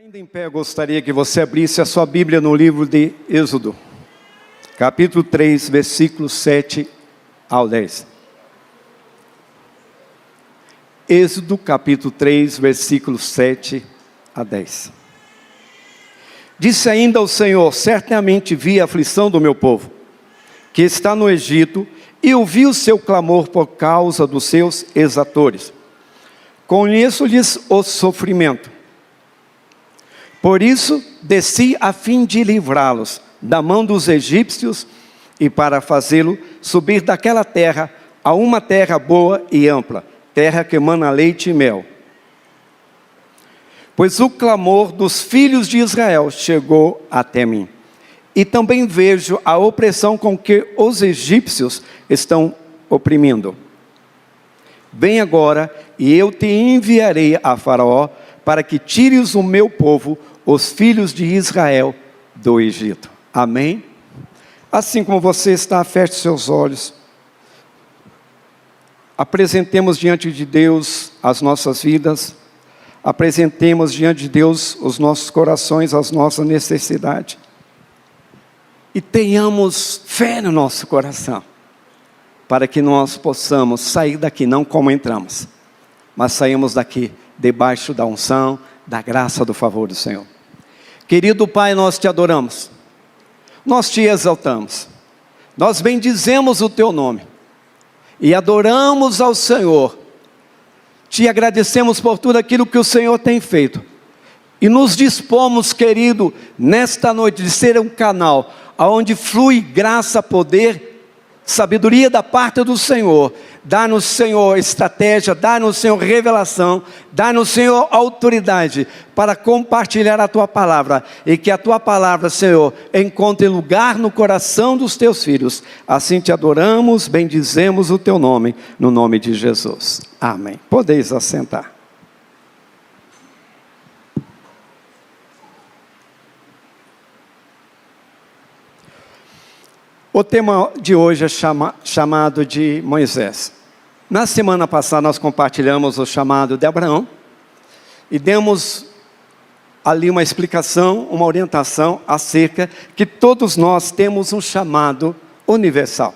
Ainda em pé, eu gostaria que você abrisse a sua Bíblia no livro de Êxodo, capítulo 3, versículos 7 ao 10. Êxodo, capítulo 3, versículos 7 a 10. Disse ainda o Senhor: certamente vi a aflição do meu povo, que está no Egito, e ouvi o seu clamor por causa dos seus exatores. Conheço-lhes o sofrimento. Por isso, desci a fim de livrá-los da mão dos egípcios e para fazê-lo subir daquela terra a uma terra boa e ampla, terra que emana leite e mel. Pois o clamor dos filhos de Israel chegou até mim. E também vejo a opressão com que os egípcios estão oprimindo. Vem agora, e eu te enviarei a Faraó, para que tires o meu povo, os filhos de Israel, do Egito. Amém? Assim como você está, feche seus olhos. Apresentemos diante de Deus as nossas vidas. Apresentemos diante de Deus os nossos corações, as nossas necessidades. E tenhamos fé no nosso coração, para que nós possamos sair daqui, não como entramos, mas saímos daqui debaixo da unção, da graça, do favor do Senhor. Querido Pai, nós te adoramos, nós te exaltamos, nós bendizemos o teu nome, e adoramos ao Senhor, te agradecemos por tudo aquilo que o Senhor tem feito, e nos dispomos, querido, nesta noite, de ser um canal, onde flui graça, poder, sabedoria da parte do Senhor. Dá-nos, Senhor, estratégia, dá-nos, Senhor, revelação, dá-nos, Senhor, autoridade, para compartilhar a Tua palavra, e que a Tua palavra, Senhor, encontre lugar no coração dos Teus filhos. Assim te adoramos, bendizemos o Teu nome, no nome de Jesus. Amém. Podeis assentar. O tema de hoje é chamado de Moisés. Na semana passada nós compartilhamos o chamado de Abraão e demos ali uma explicação, uma orientação acerca que todos nós temos um chamado universal.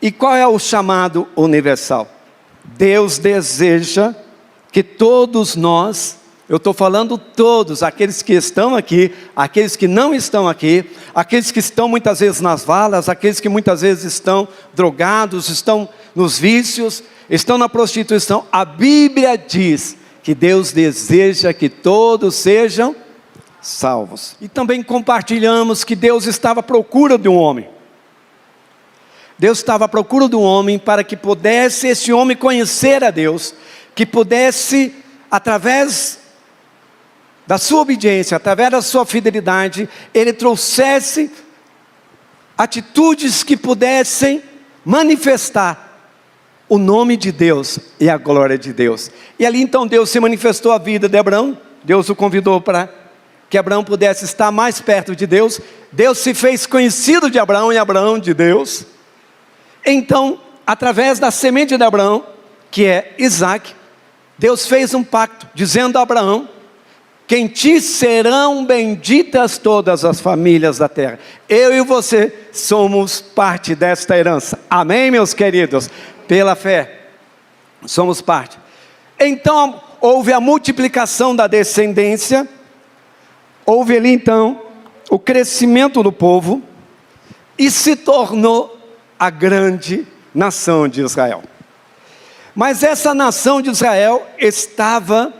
E qual é o chamado universal? Deus deseja que todos nós, eu estou falando todos, aqueles que estão aqui, aqueles que não estão aqui, aqueles que estão muitas vezes nas valas, aqueles que muitas vezes estão drogados, estão nos vícios, estão na prostituição. A Bíblia diz que Deus deseja que todos sejam salvos. E também compartilhamos que Deus estava à procura de um homem. Deus estava à procura de um homem para que pudesse esse homem conhecer a Deus, que pudesse, através da sua obediência, através da sua fidelidade, ele trouxesse atitudes que pudessem manifestar o nome de Deus e a glória de Deus. E ali então Deus se manifestou a vida de Abraão. Deus o convidou para que Abraão pudesse estar mais perto de Deus. Deus se fez conhecido de Abraão e Abraão de Deus. Então, através da semente de Abraão, que é Isaac, Deus fez um pacto, dizendo a Abraão: que em ti serão benditas todas as famílias da terra. Eu e você somos parte desta herança. Amém, meus queridos? Pela fé, somos parte. Então, houve a multiplicação da descendência, houve ali então o crescimento do povo, e se tornou a grande nação de Israel. Mas essa nação de Israel estava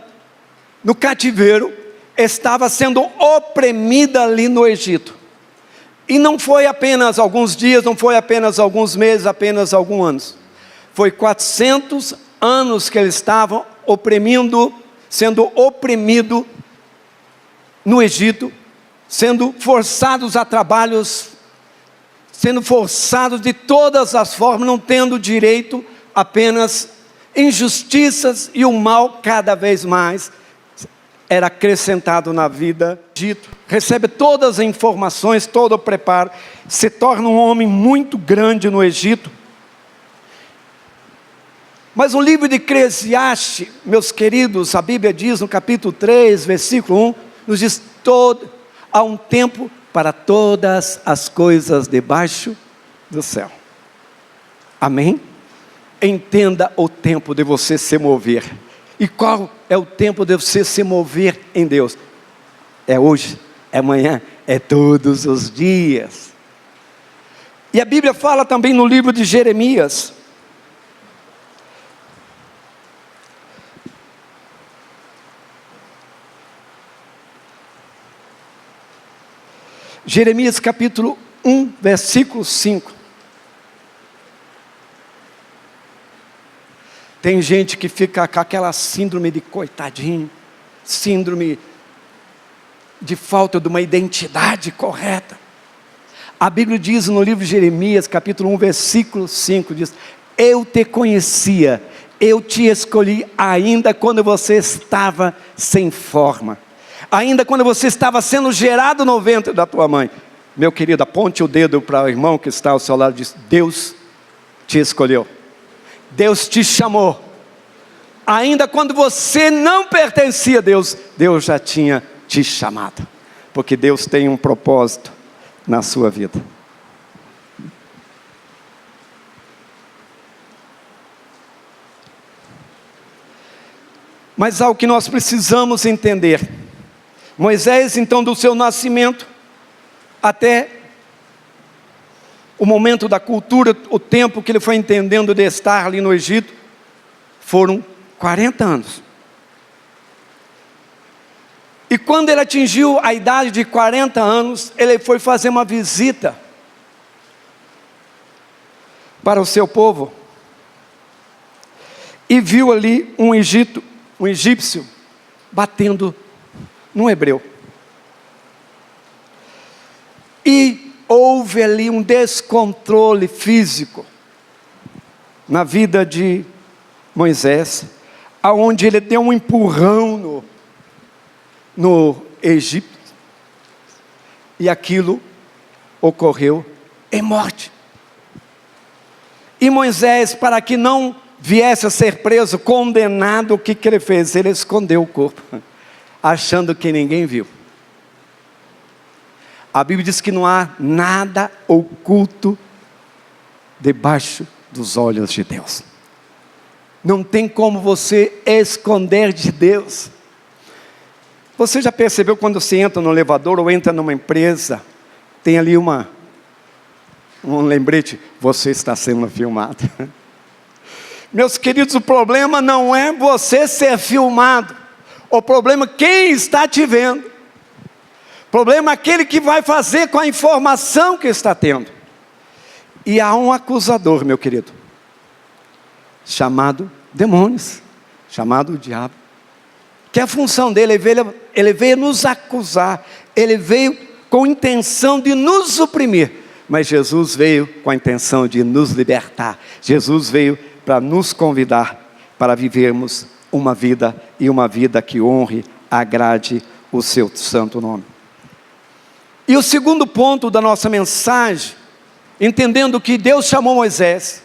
no cativeiro, estava sendo oprimida ali no Egito. E não foi apenas alguns dias, não foi apenas alguns meses, apenas alguns anos. Foi 400 anos que eles estavam sendo oprimido no Egito, sendo forçados a trabalhos, sendo forçados de todas as formas, não tendo direito, apenas injustiças, e o mal cada vez mais era acrescentado na vida. Egito recebe todas as informações, todo o preparo, se torna um homem muito grande no Egito. Mas o livro de Eclesiastes, meus queridos, a Bíblia diz no capítulo 3, versículo 1, nos diz: há um tempo para todas as coisas debaixo do céu. Amém? Entenda o tempo de você se mover. E qual é o tempo de você se mover em Deus? É hoje, é amanhã, é todos os dias. E a Bíblia fala também no livro de Jeremias, Jeremias capítulo 1, versículo 5. Tem gente que fica com aquela síndrome de coitadinho, síndrome de falta de uma identidade correta. A Bíblia diz no livro de Jeremias, capítulo 1, versículo 5, diz: eu te conhecia, eu te escolhi ainda quando você estava sem forma, ainda quando você estava sendo gerado no ventre da tua mãe. Meu querido, aponte o dedo para o irmão que está ao seu lado e diz: Deus te escolheu, Deus te chamou, ainda quando você não pertencia a Deus, Deus já tinha te chamado, porque Deus tem um propósito na sua vida. Mas algo que nós precisamos entender: Moisés, então, do seu nascimento até o momento da cultura, o tempo que ele foi entendendo de estar ali no Egito, foram 40 anos. E quando ele atingiu a idade de 40 anos, ele foi fazer uma visita para o seu povo, e viu ali um egípcio batendo num hebreu. E houve ali um descontrole físico na vida de Moisés, aonde ele deu um empurrão no Egito, e aquilo ocorreu em morte. E Moisés, para que não viesse a ser preso, condenado, o que ele fez? Ele escondeu o corpo, achando que ninguém viu. A Bíblia diz que não há nada oculto debaixo dos olhos de Deus. Não tem como você esconder de Deus. Você já percebeu quando você entra no elevador ou entra numa empresa, tem ali um lembrete: você está sendo filmado. Meus queridos, o problema não é você ser filmado, o problema é quem está te vendo. O problema é aquele que vai fazer com a informação que está tendo. E há um acusador, meu querido, chamado demônios, chamado diabo, que a função dele, ele veio nos acusar, ele veio com intenção de nos oprimir, mas Jesus veio com a intenção de nos libertar. Jesus veio para nos convidar para vivermos uma vida, e uma vida que honre, agrade o seu santo nome. E o segundo ponto da nossa mensagem, entendendo que Deus chamou Moisés,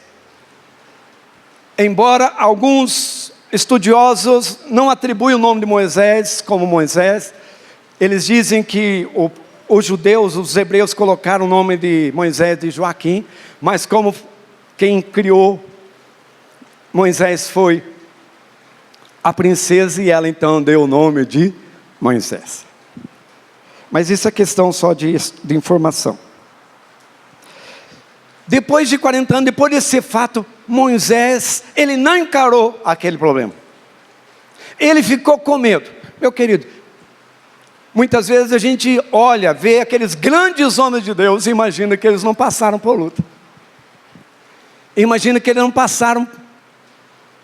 embora alguns estudiosos não atribuem o nome de Moisés como Moisés, eles dizem que os judeus, os hebreus colocaram o nome de Moisés de Joaquim, mas como quem criou Moisés foi a princesa, e ela então deu o nome de Moisés. Mas isso é questão só de informação. Depois de 40 anos, depois desse fato, Moisés, ele não encarou aquele problema. Ele ficou com medo. Meu querido, muitas vezes a gente olha, vê aqueles grandes homens de Deus e imagina que eles não passaram por luta. Imagina que eles não passaram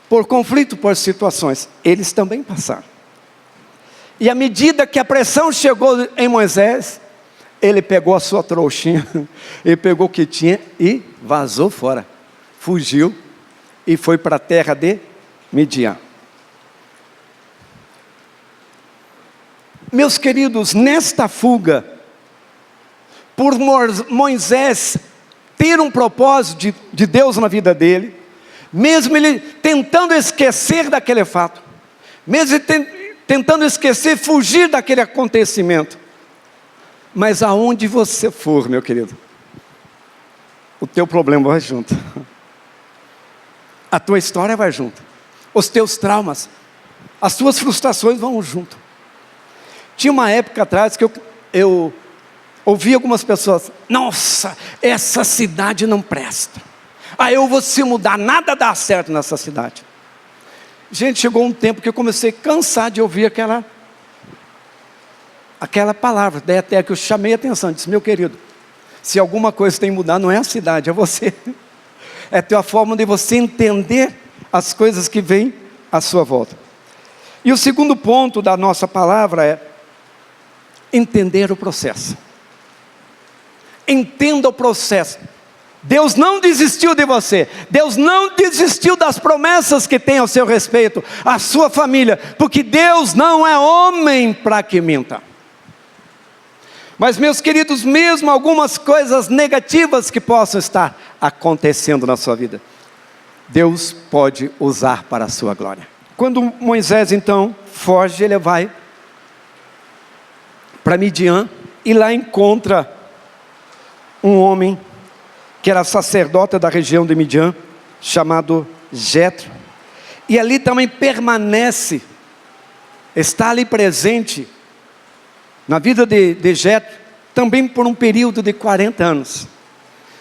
por conflito, por situações. Eles também passaram. E à medida que a pressão chegou em Moisés, ele pegou a sua trouxinha, ele pegou o que tinha e vazou fora. Fugiu e foi para a terra de Midian. Meus queridos, nesta fuga, por Moisés ter um propósito de Deus na vida dele, mesmo ele tentando esquecer daquele fato, mesmo ele tentando esquecer, fugir daquele acontecimento. Mas aonde você for, meu querido, o teu problema vai junto. A tua história vai junto. Os teus traumas, as tuas frustrações vão junto. Tinha uma época atrás que eu ouvi algumas pessoas: nossa, essa cidade não presta. Eu vou se mudar, nada dá certo nessa cidade. Gente, chegou um tempo que eu comecei a cansar de ouvir aquela palavra. Daí até que eu chamei a atenção, disse: meu querido, se alguma coisa tem que mudar, não é a cidade, é você. É a tua forma de você entender as coisas que vêm à sua volta. E o segundo ponto da nossa palavra é entender o processo. Entenda o processo. Deus não desistiu de você. Deus não desistiu das promessas que tem ao seu respeito, a sua família, porque Deus não é homem para que minta. Mas, meus queridos, mesmo algumas coisas negativas que possam estar acontecendo na sua vida, Deus pode usar para a sua glória. Quando Moisés então foge, ele vai para Midian e lá encontra um homem que era sacerdote da região de Midian, chamado Jetro. E ali também permanece, está ali presente na vida de Jetro, também por um período de 40 anos,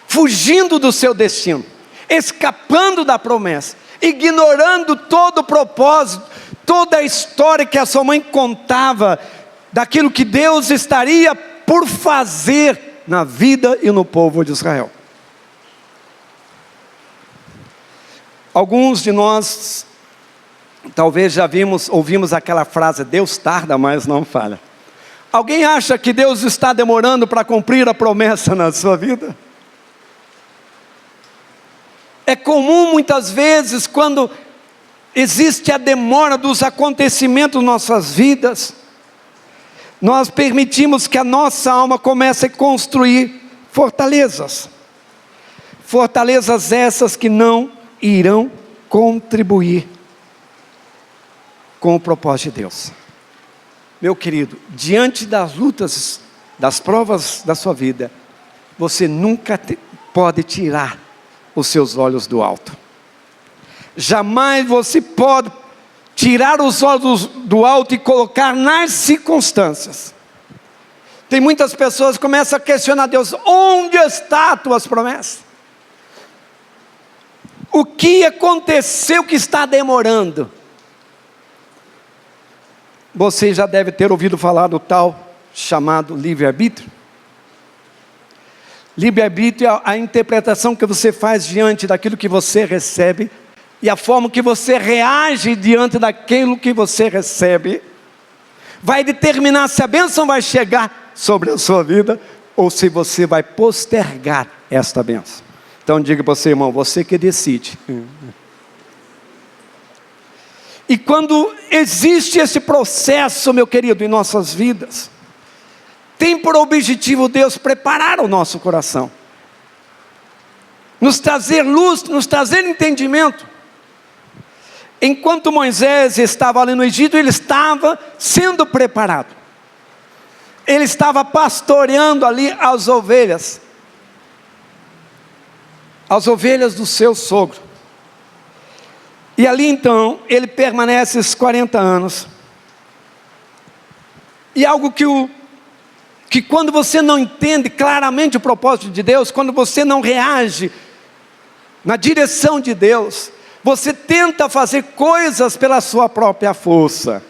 fugindo do seu destino, escapando da promessa, ignorando todo o propósito, toda a história que a sua mãe contava, daquilo que Deus estaria por fazer na vida e no povo de Israel. Alguns de nós, talvez já ouvimos aquela frase: Deus tarda, mas não falha. Alguém acha que Deus está demorando para cumprir a promessa na sua vida? É comum muitas vezes, quando existe a demora dos acontecimentos em nossas vidas, nós permitimos que a nossa alma comece a construir fortalezas. Fortalezas essas que não irão contribuir com o propósito de Deus. Meu querido, diante das lutas, das provas da sua vida, você nunca pode tirar os seus olhos do alto. Jamais você pode tirar os olhos do alto e colocar nas circunstâncias. Tem muitas pessoas que começam a questionar Deus: onde estão as tuas promessas? O que aconteceu que está demorando? Você já deve ter ouvido falar do tal chamado livre-arbítrio. Livre-arbítrio é a interpretação que você faz diante daquilo que você recebe, e a forma que você reage diante daquilo que você recebe, vai determinar se a bênção vai chegar sobre a sua vida, ou se você vai postergar esta bênção. Então diga para você, irmão, você que decide. E quando existe esse processo, meu querido, em nossas vidas, tem por objetivo Deus preparar o nosso coração, nos trazer luz, nos trazer entendimento. Enquanto Moisés estava ali no Egito, ele estava sendo preparado. Ele estava pastoreando ali as ovelhas do seu sogro. E ali então, ele permanece esses 40 anos. E algo que quando você não entende claramente o propósito de Deus, quando você não reage na direção de Deus, você tenta fazer coisas pela sua própria força.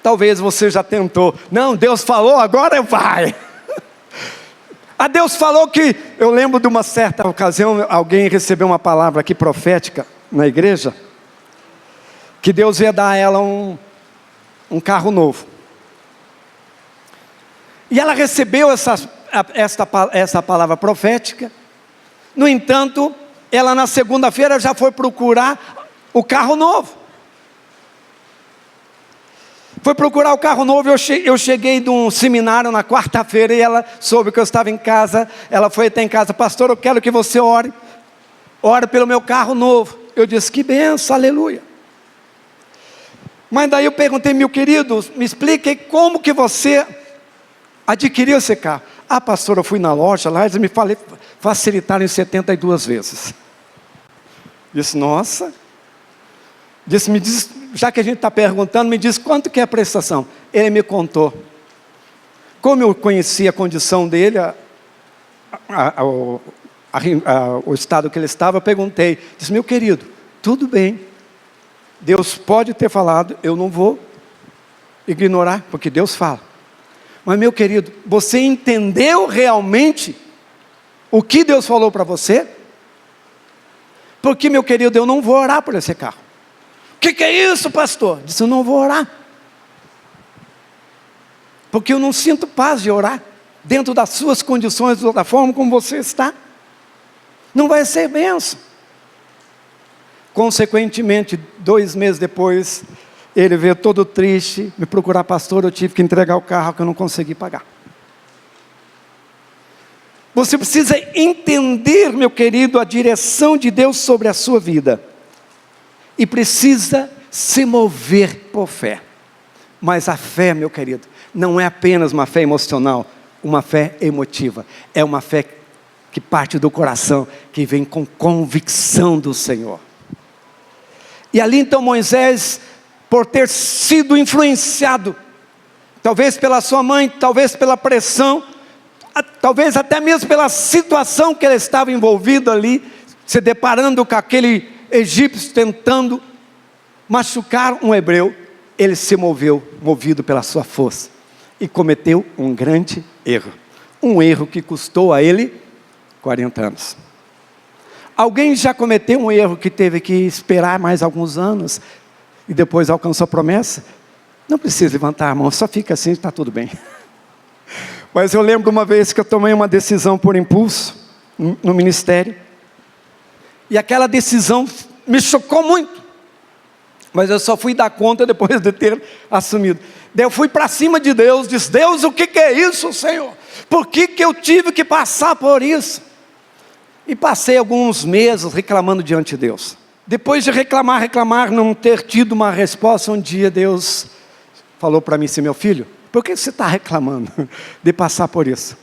Talvez você já tentou: não, Deus falou, agora vai. Deus falou que... Eu lembro de uma certa ocasião, alguém recebeu uma palavra aqui profética na igreja, que Deus ia dar a ela um carro novo. E ela recebeu essa palavra profética. No entanto, ela na segunda-feira já foi procurar o carro novo. Foi procurar o carro novo. Eu cheguei de um seminário na quarta-feira, e ela soube que eu estava em casa. Ela foi até em casa: pastor, eu quero que você ore pelo meu carro novo. Eu disse: que benção, aleluia. Mas daí eu perguntei, meu querido, me explique como que você adquiriu esse carro. Ah, pastor, eu fui na loja lá, eles me facilitaram em 72 vezes. Disse, nossa. Disse, me diz, já que a gente está perguntando, me diz quanto que é a prestação. Ele me contou. Como eu conhecia a condição dele, o estado que ele estava, eu perguntei. Disse, meu querido, tudo bem. Deus pode ter falado, eu não vou ignorar, porque Deus fala. Mas meu querido, você entendeu realmente o que Deus falou para você? Porque, meu querido, eu não vou orar por esse carro. O que é isso, pastor? Disse, eu não vou orar. Porque eu não sinto paz de orar dentro das suas condições, da forma como você está. Não vai ser bênção. Consequentemente, 2 meses depois, ele veio todo triste, me procurar, pastor, eu tive que entregar o carro que eu não consegui pagar. Você precisa entender, meu querido, a direção de Deus sobre a sua vida. E precisa se mover por fé. Mas a fé, meu querido, não é apenas uma fé emocional, uma fé emotiva. É uma fé que parte do coração, que vem com convicção do Senhor. E ali então Moisés, por ter sido influenciado, talvez pela sua mãe, talvez pela pressão, talvez até mesmo pela situação que ele estava envolvido ali, se deparando com aquele egípcio tentando machucar um hebreu, ele se moveu, movido pela sua força, e cometeu um grande erro. Um erro que custou a ele 40 anos. Alguém já cometeu um erro que teve que esperar mais alguns anos e depois alcançou a promessa? Não precisa levantar a mão, só fica assim, está tudo bem. Mas eu lembro uma vez que eu tomei uma decisão por impulso no ministério, e aquela decisão me chocou muito, mas eu só fui dar conta depois de ter assumido. Daí eu fui para cima de Deus, disse, Deus, o que é isso, Senhor? Por que eu tive que passar por isso? E passei alguns meses reclamando diante de Deus. Depois de reclamar, não ter tido uma resposta, um dia Deus falou para mim assim, meu filho, por que você está reclamando de passar por isso?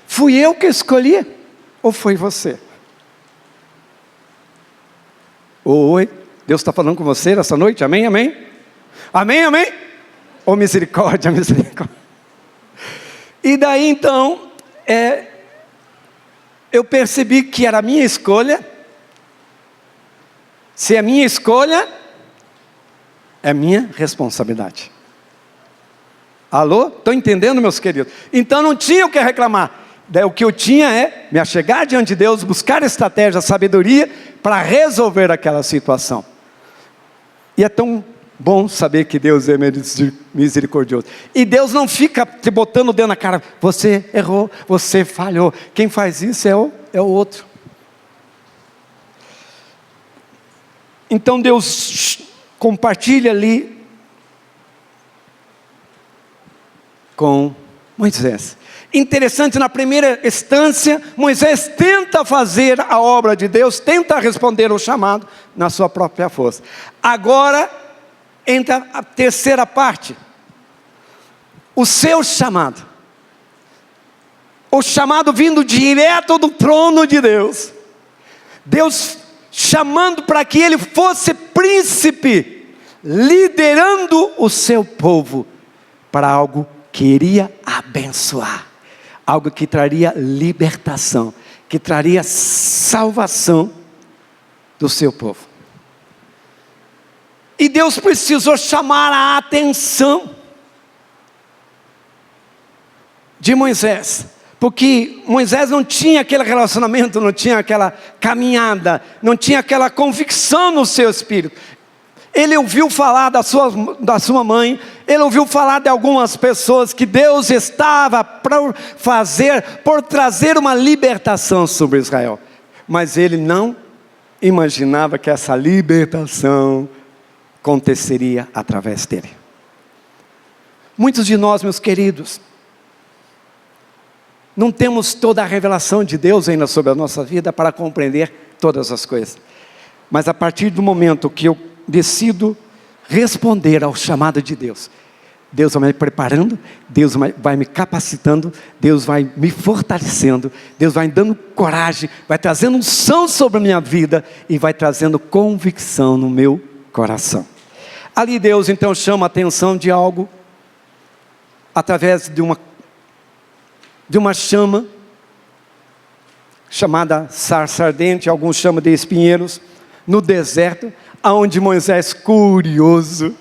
Fui eu que escolhi ou foi você? Oi, Deus está falando com você nessa noite? Amém, amém? Amém, amém? Oh, misericórdia, misericórdia. E daí então, eu percebi que era a minha escolha. Se é minha escolha, é minha responsabilidade. Alô? Estão entendendo, meus queridos? Então não tinha o que reclamar. Daí, o que eu tinha é me achegar diante de Deus, buscar estratégia, sabedoria para resolver aquela situação. E é tão bom saber que Deus é misericordioso. E Deus não fica te botando o dedo na cara, você errou, você falhou. Quem faz isso é o outro. Então Deus compartilha ali com Moisés. Interessante, na primeira instância, Moisés tenta fazer a obra de Deus, tenta responder ao chamado na sua própria força. Agora entra a terceira parte, o seu chamado. O chamado vindo direto do trono de Deus. Deus chamando para que ele fosse príncipe, liderando o seu povo para algo que iria abençoar, algo que traria libertação, que traria salvação do seu povo. E Deus precisou chamar a atenção de Moisés, porque Moisés não tinha aquele relacionamento, não tinha aquela caminhada, não tinha aquela convicção no seu espírito. Ele ouviu falar da sua mãe, ele ouviu falar de algumas pessoas que Deus estava por trazer uma libertação sobre Israel. Mas ele não imaginava que essa libertação aconteceria através dele. Muitos de nós, meus queridos, não temos toda a revelação de Deus ainda sobre a nossa vida para compreender todas as coisas. Mas a partir do momento que eu decido responder ao chamado de Deus, Deus vai me preparando, Deus vai me capacitando, Deus vai me fortalecendo, Deus vai me dando coragem, vai trazendo unção sobre a minha vida e vai trazendo convicção no meu coração. Ali Deus então chama a atenção de algo através de uma chama chamada sarça ardente, alguns chamam de espinheiros, no deserto, aonde Moisés, curioso,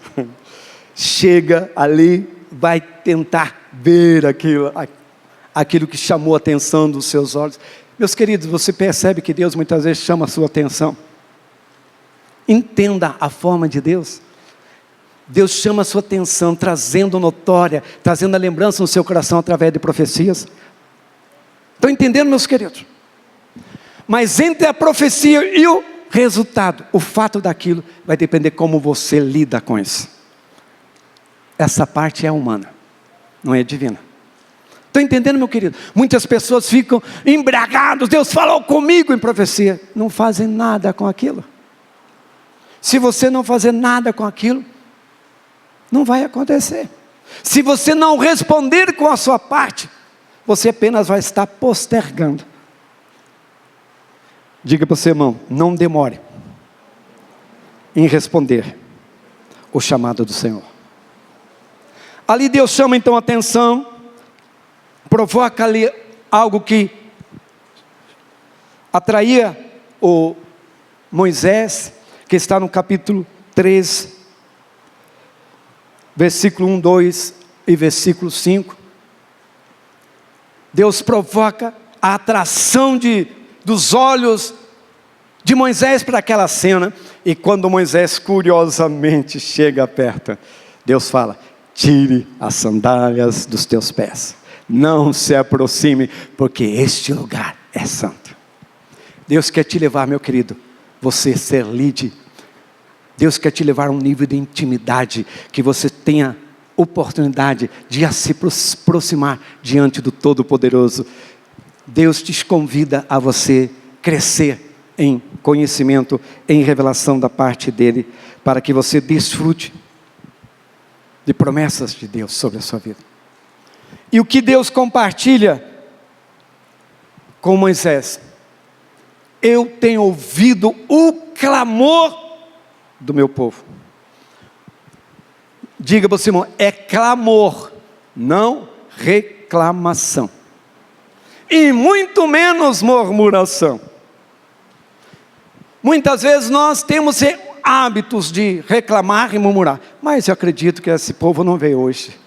chega ali, vai tentar ver aquilo que chamou a atenção dos seus olhos. Meus queridos, você percebe que Deus muitas vezes chama a sua atenção? Entenda a forma de Deus. Deus chama a sua atenção, trazendo notória, trazendo a lembrança no seu coração através de profecias. Estão entendendo, meus queridos? Mas entre a profecia e o resultado, o fato daquilo, vai depender como você lida com isso. Essa parte é humana, não é divina. Estão entendendo, meu querido? Muitas pessoas ficam embriagadas, Deus falou comigo em profecia, não fazem nada com aquilo. Se você não fazer nada com aquilo, não vai acontecer. Se você não responder com a sua parte, você apenas vai estar postergando. Diga para o seu irmão, não demore em responder o chamado do Senhor. Ali Deus chama então a atenção, provoca ali algo que atraía o Moisés, que está no capítulo 3, versículo 1, 2 e versículo 5. Deus provoca a atração dos olhos de Moisés para aquela cena, e quando Moisés curiosamente chega perto, Deus fala, tire as sandálias dos teus pés, não se aproxime, porque este lugar é santo. Deus quer te levar, meu querido, você ser líder. Deus quer te levar a um nível de intimidade, que você tenha oportunidade de se aproximar diante do Todo-Poderoso. Deus te convida a você crescer em conhecimento, em revelação da parte dEle, para que você desfrute de promessas de Deus sobre a sua vida. E o que Deus compartilha com Moisés? Eu tenho ouvido o clamor do meu povo. Diga para o seu irmão, é clamor, não reclamação. E muito menos murmuração. Muitas vezes nós temos hábitos de reclamar e murmurar, mas eu acredito que esse povo não veio hoje.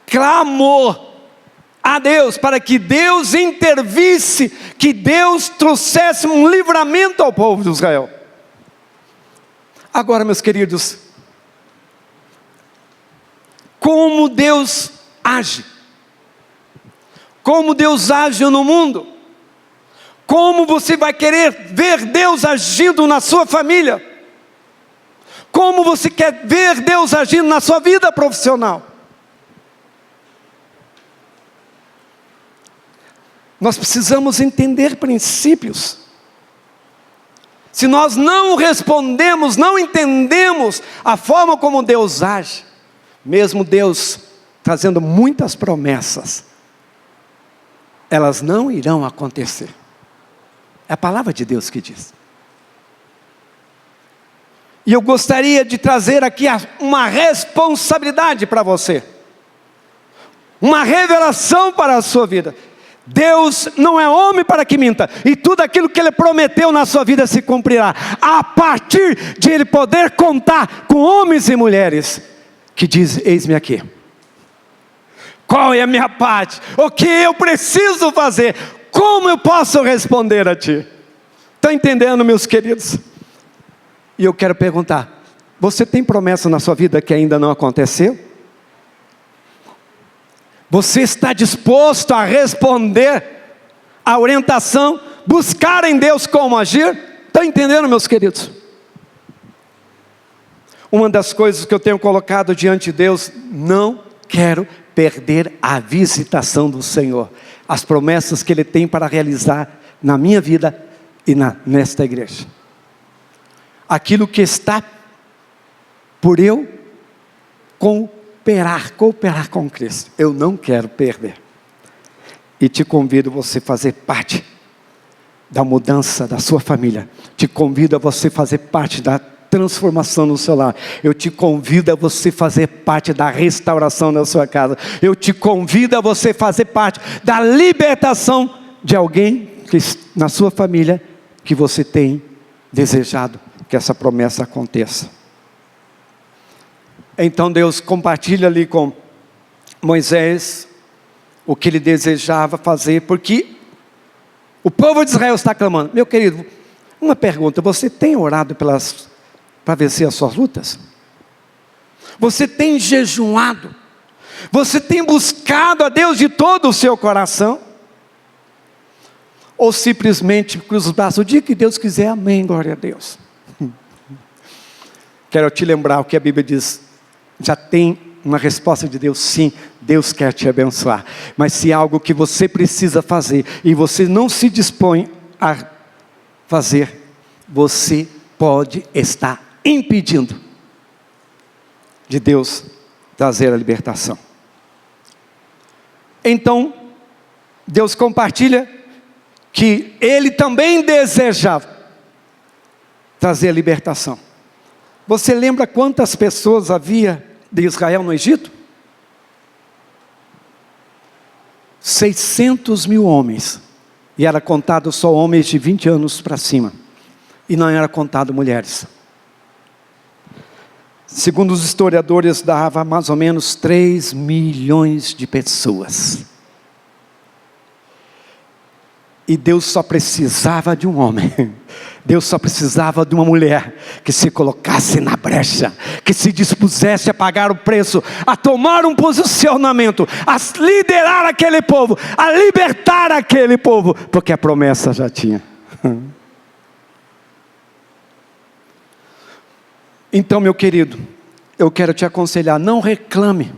Clamor a Deus, para que Deus intervisse, que Deus trouxesse um livramento ao povo de Israel. Agora, meus queridos, como Deus age? Como Deus age no mundo? Como você vai querer ver Deus agindo na sua família? Como você quer ver Deus agindo na sua vida profissional? Nós precisamos entender princípios. Se nós não respondemos, não entendemos a forma como Deus age, mesmo Deus trazendo muitas promessas, elas não irão acontecer. É a palavra de Deus que diz. E eu gostaria de trazer aqui uma responsabilidade para você, uma revelação para a sua vida. Deus não é homem para que minta, e tudo aquilo que Ele prometeu na sua vida se cumprirá, a partir de Ele poder contar com homens e mulheres, que diz, eis-me aqui. Qual é a minha parte? O que eu preciso fazer? Como eu posso responder a Ti? Estão entendendo, meus queridos? E eu quero perguntar, você tem promessa na sua vida que ainda não aconteceu? Você está disposto a responder a orientação, buscar em Deus como agir? Estão entendendo, meus queridos? Uma das coisas que eu tenho colocado diante de Deus, não quero perder a visitação do Senhor, as promessas que Ele tem para realizar na minha vida e nesta igreja. aquilo que está por eu cooperar com Cristo. Eu não quero perder. E te convido a você fazer parte da mudança da sua família. Te convido a você fazer parte da transformação no seu lar. Eu te convido a você fazer parte da restauração da sua casa. Eu te convido a você fazer parte da libertação de alguém que, na sua família, que você tem desejado que essa promessa aconteça. Então Deus compartilha ali com Moisés o que ele desejava fazer, porque o povo de Israel está clamando. Meu querido, uma pergunta: você tem orado para vencer as suas lutas? Você tem jejuado? Você tem buscado a Deus de todo o seu coração? Ou simplesmente cruza os braços, o dia que Deus quiser, amém, glória a Deus. Quero te lembrar o que a Bíblia diz. Já tem uma resposta de Deus, sim, Deus quer te abençoar. Mas se é algo que você precisa fazer, e você não se dispõe a fazer, você pode estar impedindo de Deus trazer a libertação. Então, Deus compartilha que Ele também desejava trazer a libertação. Você lembra quantas pessoas havia de Israel no Egito? 600 mil homens. E era contado só homens de 20 anos para cima. E não era contado mulheres. Segundo os historiadores, dava mais ou menos 3 milhões de pessoas. E Deus só precisava de um homem. Deus só precisava de uma mulher que se colocasse na brecha, que se dispusesse a pagar o preço, a tomar um posicionamento, a liderar aquele povo, a libertar aquele povo, porque a promessa já tinha. Então, meu querido, eu quero te aconselhar, não reclame,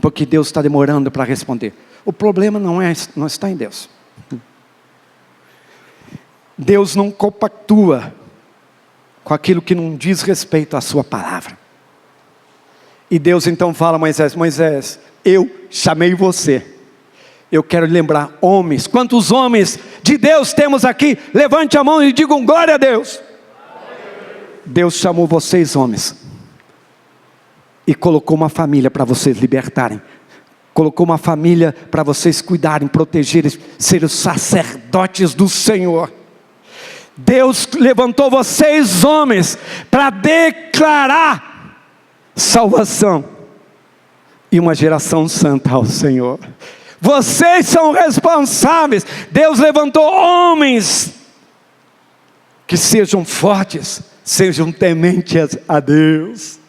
porque Deus está demorando para responder. O problema não está em Deus. Deus não compactua com aquilo que não diz respeito à sua palavra. E Deus então fala a Moisés: Moisés, eu chamei você. Eu quero lembrar, homens, quantos homens de Deus temos aqui? Levante a mão e digam glória a Deus. Deus chamou vocês, homens, e colocou uma família para vocês libertarem. Colocou uma família para vocês cuidarem, protegerem, serem os sacerdotes do Senhor. Deus levantou vocês, homens, para declarar salvação e uma geração santa ao Senhor. Vocês são responsáveis. Deus levantou homens que sejam fortes, sejam tementes a Deus,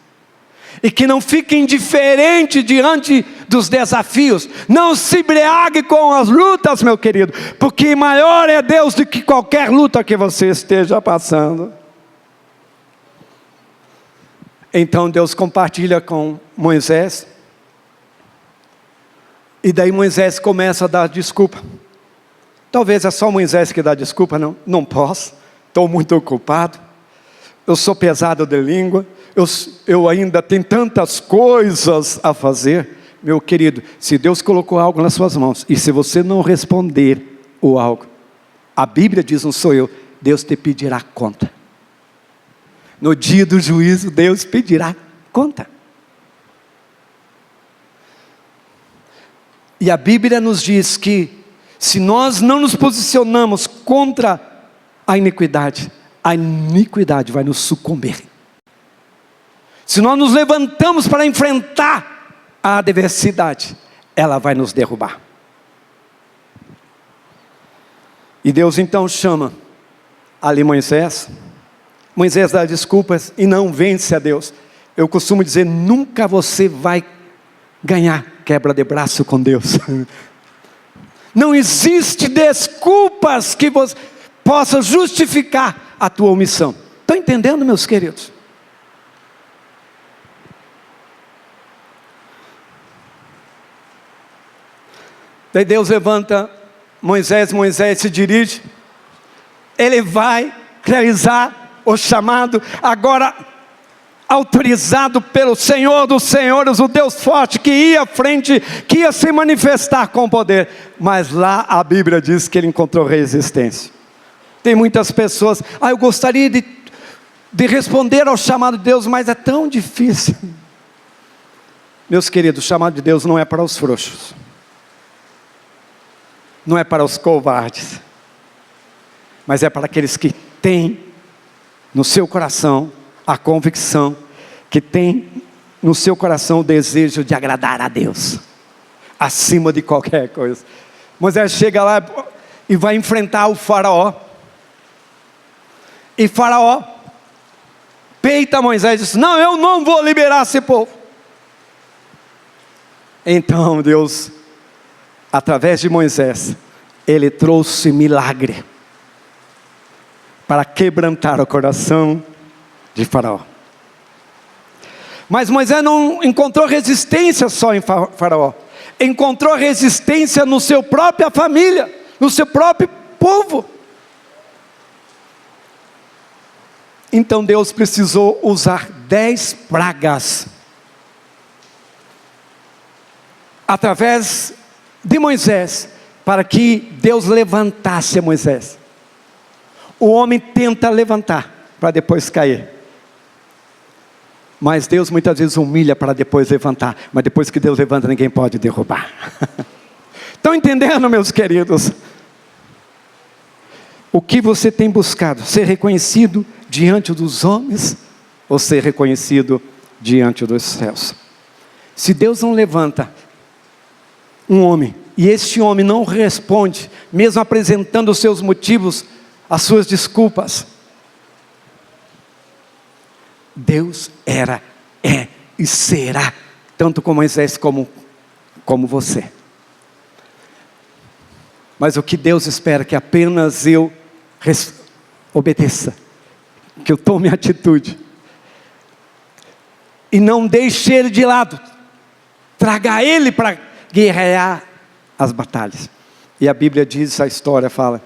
e que não fiquem indiferentes diante dos desafios. Não se embriague com as lutas, meu querido, porque maior é Deus do que qualquer luta que você esteja passando. Então Deus compartilha com Moisés, e daí Moisés começa a dar desculpa. Talvez é só Moisés que dá desculpa. Não posso, estou muito ocupado, eu sou pesado de língua, eu ainda tenho tantas coisas a fazer. Meu querido, se Deus colocou algo nas suas mãos, e se você não responder o algo, a Bíblia diz, não sou eu, Deus te pedirá conta. No dia do juízo, Deus pedirá conta. E a Bíblia nos diz que, se nós não nos posicionamos contra a iniquidade vai nos sucumbir. Se nós nos levantamos para enfrentar a adversidade, ela vai nos derrubar. E Deus então chama ali Moisés. Moisés dá desculpas e não vence a Deus. Eu costumo dizer, nunca você vai ganhar quebra de braço com Deus. Não existe desculpas que você possa justificar a tua omissão. Estão entendendo, meus queridos? Daí Deus levanta Moisés se dirige, ele vai realizar o chamado, agora autorizado pelo Senhor dos Senhores, o Deus forte, que ia à frente, que ia se manifestar com poder. Mas lá a Bíblia diz que ele encontrou resistência. Tem muitas pessoas, eu gostaria de responder ao chamado de Deus, mas é tão difícil. Meus queridos, o chamado de Deus não é para os frouxos, não é para os covardes, mas é para aqueles que têm no seu coração a convicção, que tem no seu coração o desejo de agradar a Deus, acima de qualquer coisa. Moisés chega lá e vai enfrentar o faraó, e faraó peita Moisés e diz: não, eu não vou liberar esse povo. Então Deus, através de Moisés, ele trouxe milagre, para quebrantar o coração de faraó. Mas Moisés não encontrou resistência só em faraó, encontrou resistência no seu própria família, no seu próprio povo. Então Deus precisou usar 10 pragas, através de Moisés, para que Deus levantasse Moisés. O homem tenta levantar, para depois cair. Mas Deus muitas vezes humilha para depois levantar. Mas depois que Deus levanta, ninguém pode derrubar. Estão entendendo, meus queridos? O que você tem buscado? Ser reconhecido diante dos homens, ou ser reconhecido diante dos céus? Se Deus não levanta um homem, e este homem não responde, mesmo apresentando os seus motivos, as suas desculpas, Deus era, é e será, tanto com Moisés como você. Mas o que Deus espera é que apenas eu obedeça, que eu tome atitude, e não deixe ele de lado, traga ele para guerrear as batalhas. E a Bíblia diz, a história fala,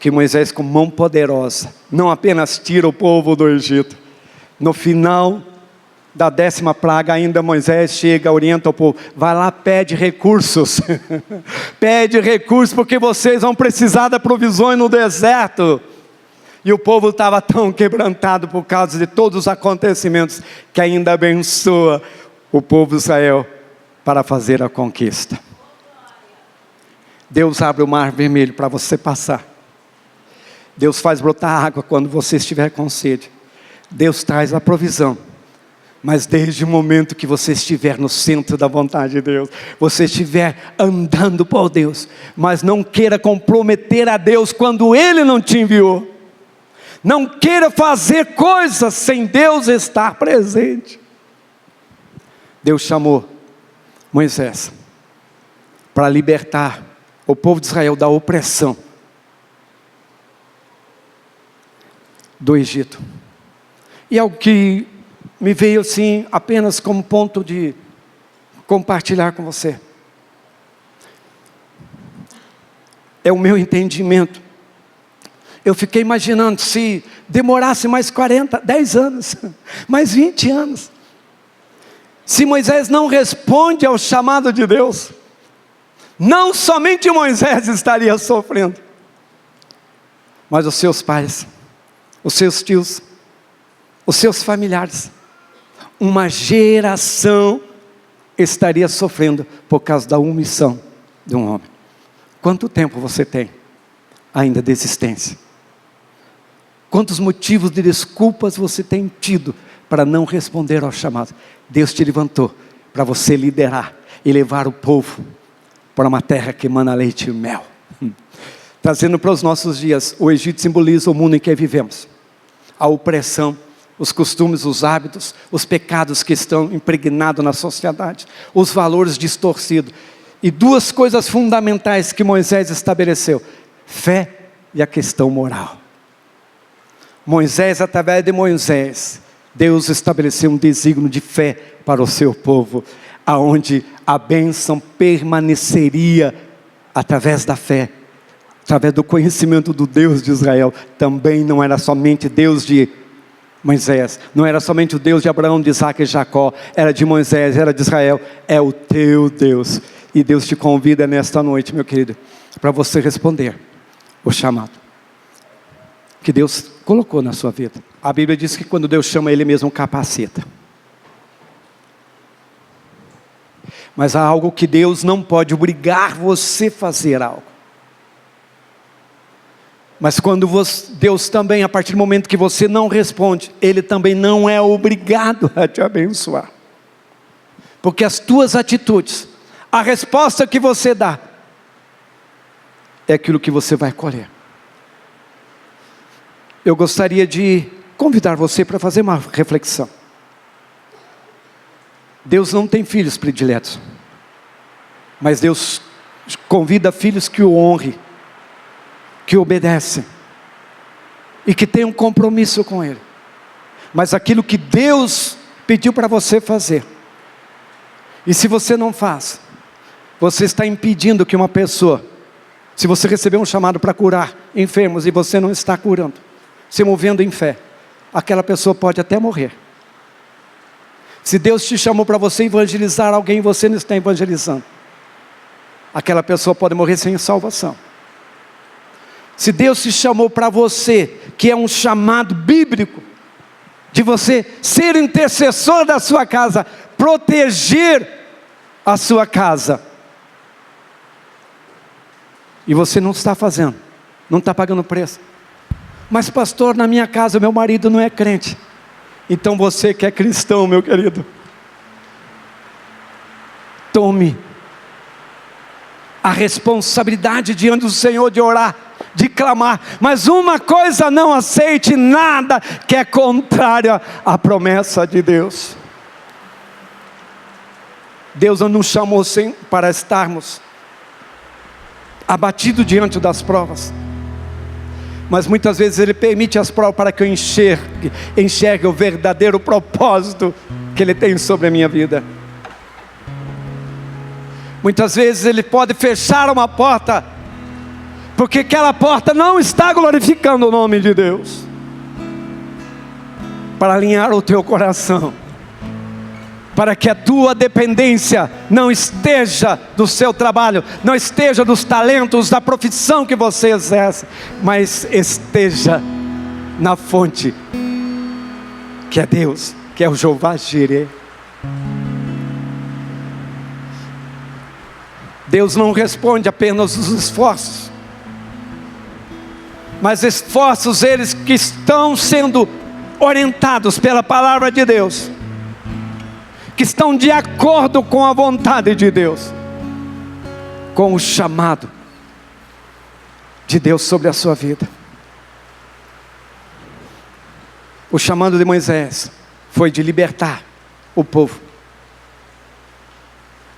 que Moisés com mão poderosa, não apenas tira o povo do Egito. No final da 10ª praga, ainda Moisés chega, orienta o povo: vai lá, pede recursos, pede recursos, porque vocês vão precisar das provisões no deserto. E o povo estava tão quebrantado por causa de todos os acontecimentos, que ainda abençoa o povo de Israel para fazer a conquista. Deus abre o mar vermelho para você passar. Deus faz brotar água quando você estiver com sede. Deus traz a provisão. Mas desde o momento que você estiver no centro da vontade de Deus, você estiver andando por Deus, mas não queira comprometer a Deus quando Ele não te enviou. Não queira fazer coisas sem Deus estar presente. Deus chamou Moisés para libertar o povo de Israel da opressão do Egito. E algo que me veio assim, apenas como ponto de compartilhar com você, é o meu entendimento. Eu fiquei imaginando, se demorasse mais 10 anos, mais 20 anos, se Moisés não responde ao chamado de Deus, não somente Moisés estaria sofrendo, mas os seus pais, os seus tios, os seus familiares, uma geração estaria sofrendo por causa da omissão de um homem. Quanto tempo você tem ainda de existência? Quantos motivos de desculpas você tem tido para não responder ao chamado? Deus te levantou para você liderar e levar o povo para uma terra que emana leite e mel. Trazendo para os nossos dias, o Egito simboliza o mundo em que vivemos. A opressão, os costumes, os hábitos, os pecados que estão impregnados na sociedade, os valores distorcidos. E duas coisas fundamentais que Moisés estabeleceu: fé e a questão moral. Moisés, através de Moisés, Deus estabeleceu um desígnio de fé para o seu povo, aonde a bênção permaneceria através da fé, através do conhecimento do Deus de Israel. Também não era somente Deus de Moisés, não era somente o Deus de Abraão, de Isaac e Jacó, era de Moisés, era de Israel, é o teu Deus. E Deus te convida nesta noite, meu querido, para você responder o chamado que Deus colocou na sua vida. A Bíblia diz que quando Deus chama, Ele mesmo capacita. Mas há algo que Deus não pode obrigar você a fazer algo. Mas quando Deus também, a partir do momento que você não responde, Ele também não é obrigado a te abençoar. Porque as tuas atitudes, a resposta que você dá, é aquilo que você vai colher. Eu gostaria de convidar você para fazer uma reflexão. Deus não tem filhos prediletos, mas Deus convida filhos que o honrem, que obedecem e que tenham um compromisso com Ele. Mas aquilo que Deus pediu para você fazer, e se você não faz, você está impedindo que uma pessoa, se você receber um chamado para curar enfermos e você não está curando, se movendo em fé, aquela pessoa pode até morrer. Se Deus te chamou para você evangelizar alguém e você não está evangelizando, aquela pessoa pode morrer sem salvação. Se Deus te chamou para você, que é um chamado bíblico, de você ser intercessor da sua casa, proteger a sua casa, e você não está fazendo, não está pagando preço. Mas pastor, na minha casa meu marido não é crente. Então você que é cristão, meu querido, tome a responsabilidade diante do Senhor de orar, de clamar. Mas uma coisa não aceite, nada que é contrária à promessa de Deus. Deus não nos chamou para estarmos abatidos diante das provas. Mas muitas vezes Ele permite as provas para que eu enxergue o verdadeiro propósito que Ele tem sobre a minha vida. Muitas vezes Ele pode fechar uma porta, porque aquela porta não está glorificando o nome de Deus, para alinhar o teu coração, para que a tua dependência não esteja do seu trabalho, não esteja dos talentos, da profissão que você exerce, mas esteja na fonte, que é Deus, que é o Jeová Jireh. Deus não responde apenas os esforços, mas esforços eles que estão sendo orientados pela palavra de Deus, que estão de acordo com a vontade de Deus, com o chamado de Deus sobre a sua vida. O chamado de Moisés foi de libertar o povo,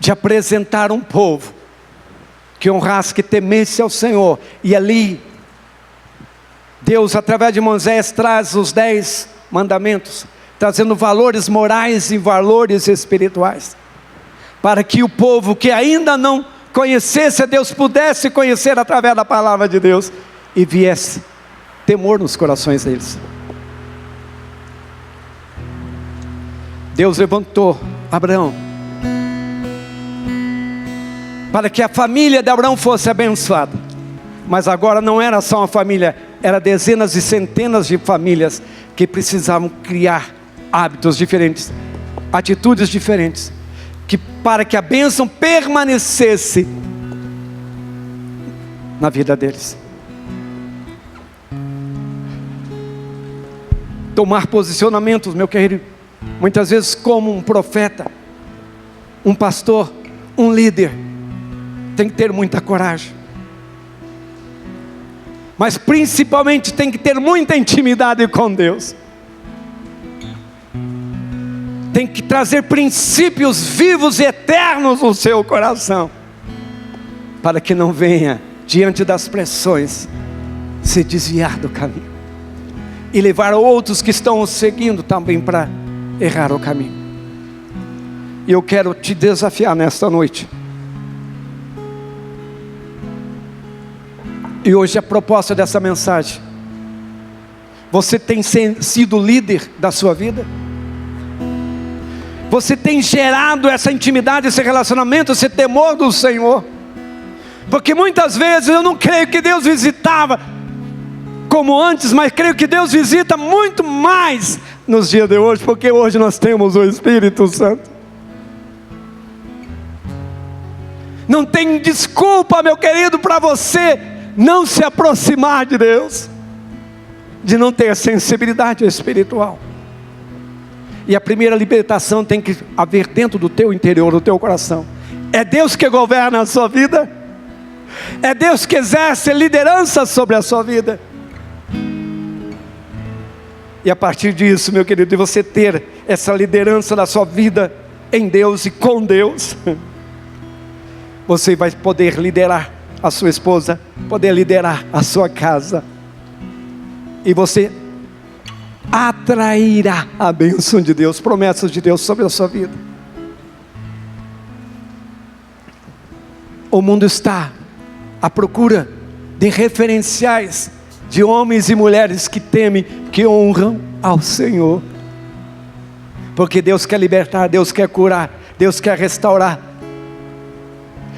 de apresentar um povo que honrasse, que temesse ao Senhor. E ali Deus, através de Moisés, traz os 10 mandamentos, trazendo valores morais e valores espirituais, para que o povo que ainda não conhecesse a Deus, pudesse conhecer através da palavra de Deus, e viesse temor nos corações deles. Deus levantou Abraão, para que a família de Abraão fosse abençoada. Mas agora não era só uma família, era dezenas e centenas de famílias que precisavam criar hábitos diferentes, atitudes diferentes, para que a bênção permanecesse na vida deles. Tomar posicionamentos, meu querido, muitas vezes como um profeta, um pastor, um líder, tem que ter muita coragem, mas principalmente tem que ter muita intimidade com Deus. Tem que trazer princípios vivos e eternos no seu coração, para que não venha, diante das pressões, se desviar do caminho, e levar outros que estão o seguindo também para errar o caminho. E eu quero te desafiar nesta noite, E hoje a proposta dessa mensagem: você tem sido líder da sua vida? Você tem gerado essa intimidade, esse relacionamento, esse temor do Senhor? Porque muitas vezes eu não creio que Deus visitava como antes, mas creio que Deus visita muito mais nos dias de hoje, porque hoje nós temos o Espírito Santo. Não tem desculpa, meu querido, para você não se aproximar de Deus, de não ter sensibilidade espiritual. E a primeira libertação tem que haver dentro do teu interior, do teu coração. É Deus que governa a sua vida. É Deus que exerce liderança sobre a sua vida. E a partir disso, meu querido, de você ter essa liderança da sua vida em Deus e com Deus, você vai poder liderar a sua esposa, poder liderar a sua casa. E você atrairá a bênção de Deus, promessas de Deus sobre a sua vida. O mundo está à procura de referenciais de homens e mulheres que temem, que honram ao Senhor. Porque Deus quer libertar, Deus quer curar, Deus quer restaurar.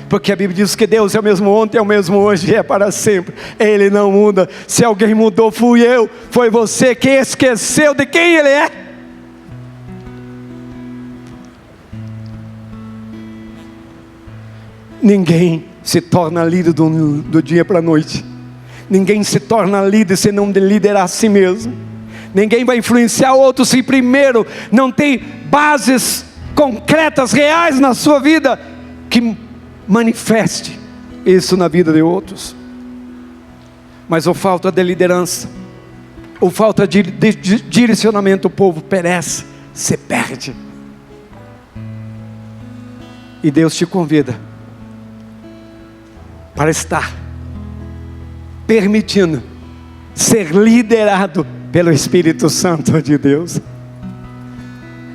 Porque a Bíblia diz que Deus é o mesmo ontem, é o mesmo hoje e é para sempre. Ele não muda. Se alguém mudou, fui eu, foi você que esqueceu de quem Ele é. Ninguém se torna líder do dia para a noite. Ninguém se torna líder se não liderar a si mesmo. Ninguém vai influenciar outros se primeiro não tem bases concretas, reais na sua vida, que manifeste isso na vida de outros. Mas ou falta de liderança, ou falta de direcionamento, o povo perece, se perde. E Deus te convida para estar permitindo ser liderado pelo Espírito Santo de Deus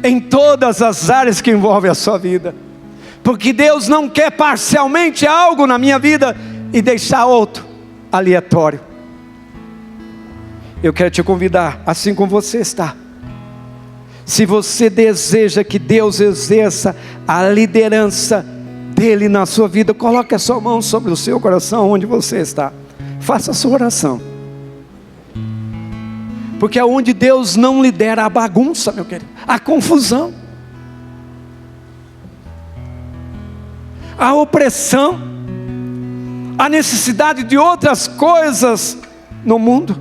em todas as áreas que envolvem a sua vida. Porque Deus não quer parcialmente algo na minha vida e deixar outro aleatório. Eu quero te convidar, assim como você está. Se você deseja que Deus exerça a liderança dEle na sua vida, coloque a sua mão sobre o seu coração, onde você está. Faça a sua oração. Porque é onde Deus não lidera a bagunça, meu querido, a confusão, a opressão, a necessidade de outras coisas no mundo.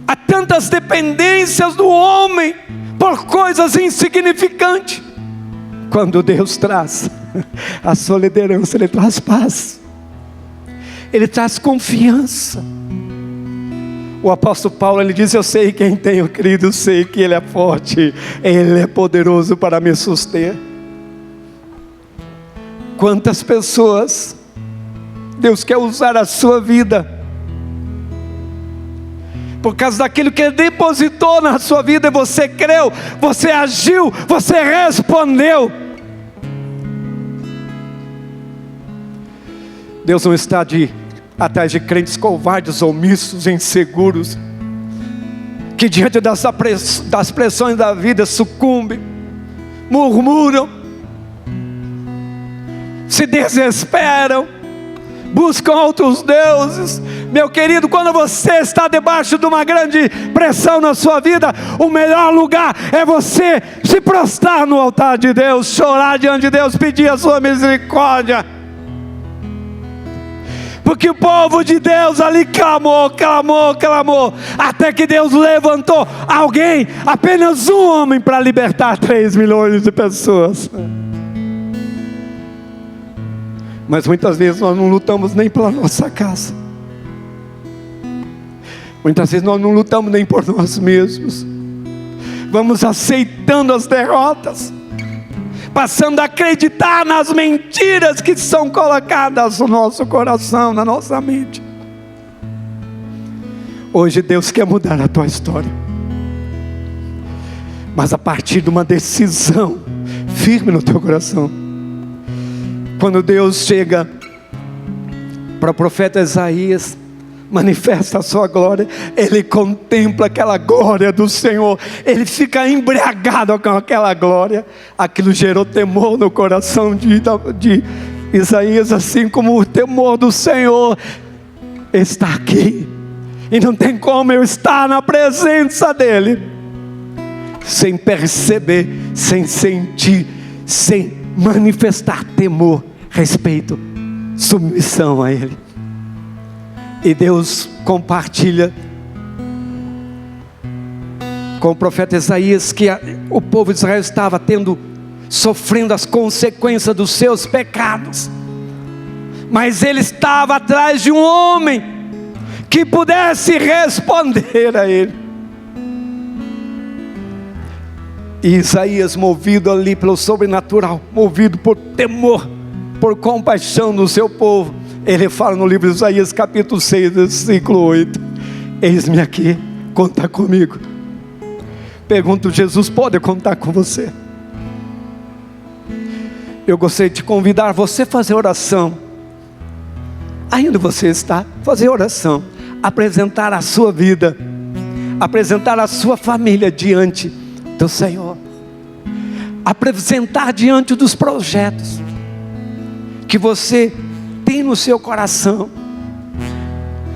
Há tantas dependências do homem por coisas insignificantes. Quando Deus traz a sua liderança, Ele traz paz, Ele traz confiança. O apóstolo Paulo, ele diz: eu sei quem tenho crido, eu sei que Ele é forte, Ele é poderoso para me suster. Quantas pessoas Deus quer usar a sua vida por causa daquilo que Ele depositou na sua vida, e você creu, você agiu, você respondeu. Deus não está atrás de crentes covardes, omissos, inseguros, que diante das pressões da vida sucumbem, murmuram, se desesperam, buscam outros deuses. Meu querido, quando você está debaixo de uma grande pressão na sua vida, o melhor lugar é você se prostrar no altar de Deus, chorar diante de Deus, pedir a sua misericórdia. Porque o povo de Deus ali clamou, até que Deus levantou alguém, apenas um homem, para libertar 3 milhões de pessoas. Mas muitas vezes nós não lutamos nem pela nossa casa. Muitas vezes nós não lutamos nem por nós mesmos. Vamos aceitando as derrotas, passando a acreditar nas mentiras que são colocadas no nosso coração, na nossa mente. Hoje Deus quer mudar a tua história, mas a partir de uma decisão firme no teu coração. Quando Deus chega para o profeta Isaías, manifesta a sua glória. Ele contempla aquela glória do Senhor, ele fica embriagado com aquela glória. Aquilo gerou temor no coração de Isaías, assim como o temor do Senhor está aqui, e não tem como eu estar na presença dele sem perceber, sem sentir, sem manifestar temor, respeito, submissão a ele. E Deus compartilha com o profeta Isaías que o povo de Israel estava sofrendo as consequências dos seus pecados, mas ele estava atrás de um homem que pudesse responder a ele. E Isaías, movido ali pelo sobrenatural, movido por temor, por compaixão do seu povo, ele fala no livro de Isaías capítulo 6, versículo 8: eis-me aqui, conta comigo. Pergunto: Jesus pode contar com você? Eu gostaria de convidar você a fazer oração, ainda você está, fazer oração, apresentar a sua vida, apresentar a sua família diante do Senhor, apresentar diante dos projetos que você tem no seu coração.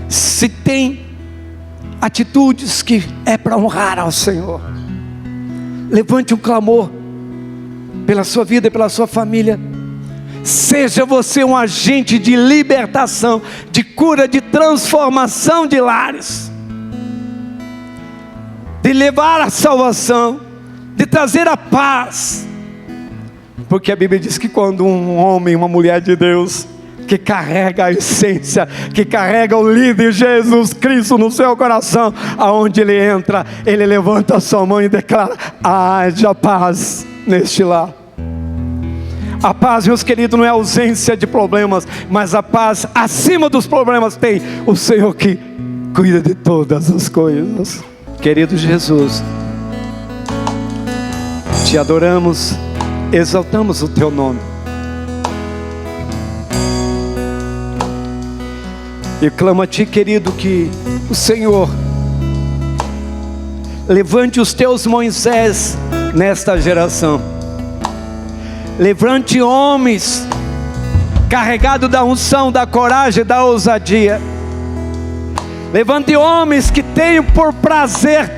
Se tem atitudes que é para honrar ao Senhor, levante um clamor pela sua vida e pela sua família. Seja você um agente de libertação, de cura, de transformação de lares, de levar a salvação, de trazer a paz. Porque a Bíblia diz que quando um homem, uma mulher de Deus, que carrega a essência, que carrega o líder Jesus Cristo no seu coração, aonde ele entra, ele levanta a sua mão e declara: haja paz neste lar. A paz, meus queridos, não é ausência de problemas, mas a paz acima dos problemas tem o Senhor que cuida de todas as coisas. Querido Jesus, te adoramos, exaltamos o teu nome. E clamo a ti, querido, que o Senhor levante os teus Moisés nesta geração. Levante homens carregados da unção, da coragem, da ousadia. Levante homens que tenham por prazer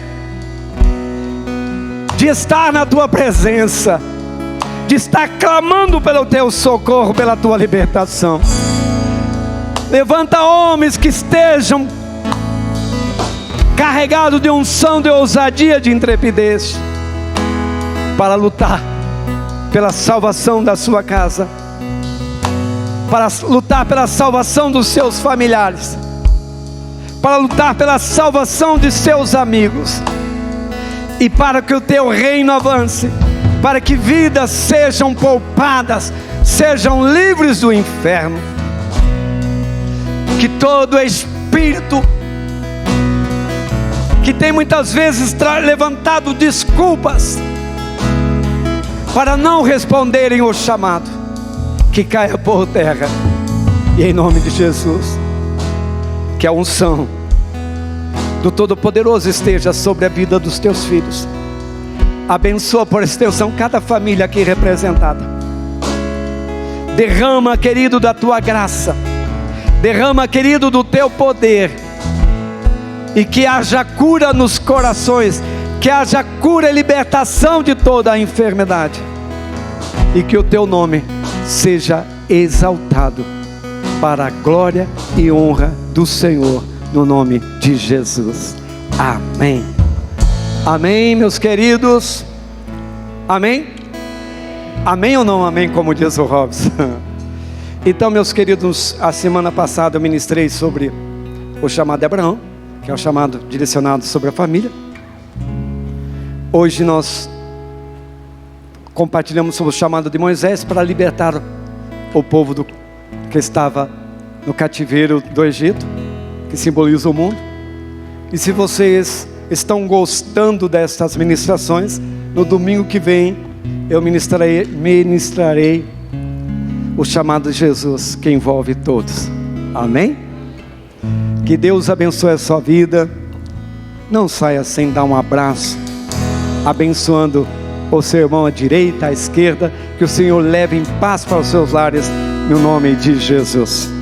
de estar na tua presença, de estar clamando pelo teu socorro, pela tua libertação. Levanta homens que estejam carregados de unção, de ousadia, de intrepidez, para lutar pela salvação da sua casa, para lutar pela salvação dos seus familiares, para lutar pela salvação de seus amigos, e para que o teu reino avance, para que vidas sejam poupadas, sejam livres do inferno. Que todo espírito que tem muitas vezes levantado desculpas para não responderem o chamado, que caia por terra, e em nome de Jesus, que a unção do Todo-Poderoso esteja sobre a vida dos teus filhos. Abençoa por extensão cada família aqui representada. Derrama, querido, da tua graça, derrama, querido, do teu poder, e que haja cura nos corações, que haja cura e libertação de toda a enfermidade, e que o teu nome seja exaltado para a glória e honra do Senhor, no nome de Jesus. Amém. Amém, meus queridos. Amém? Amém ou não amém, como diz o Robson? Então, meus queridos, a semana passada eu ministrei sobre o chamado de Abraão, que é o chamado direcionado sobre a família. Hoje nós compartilhamos sobre o chamado de Moisés para libertar o povo que estava no cativeiro do Egito, que simboliza o mundo. E se vocês estão gostando destas ministrações, no domingo que vem eu ministrarei o chamado de Jesus, que envolve todos. Amém? Que Deus abençoe a sua vida. Não saia sem dar um abraço, abençoando o seu irmão à direita, à esquerda. Que o Senhor leve em paz para os seus lares, no nome de Jesus.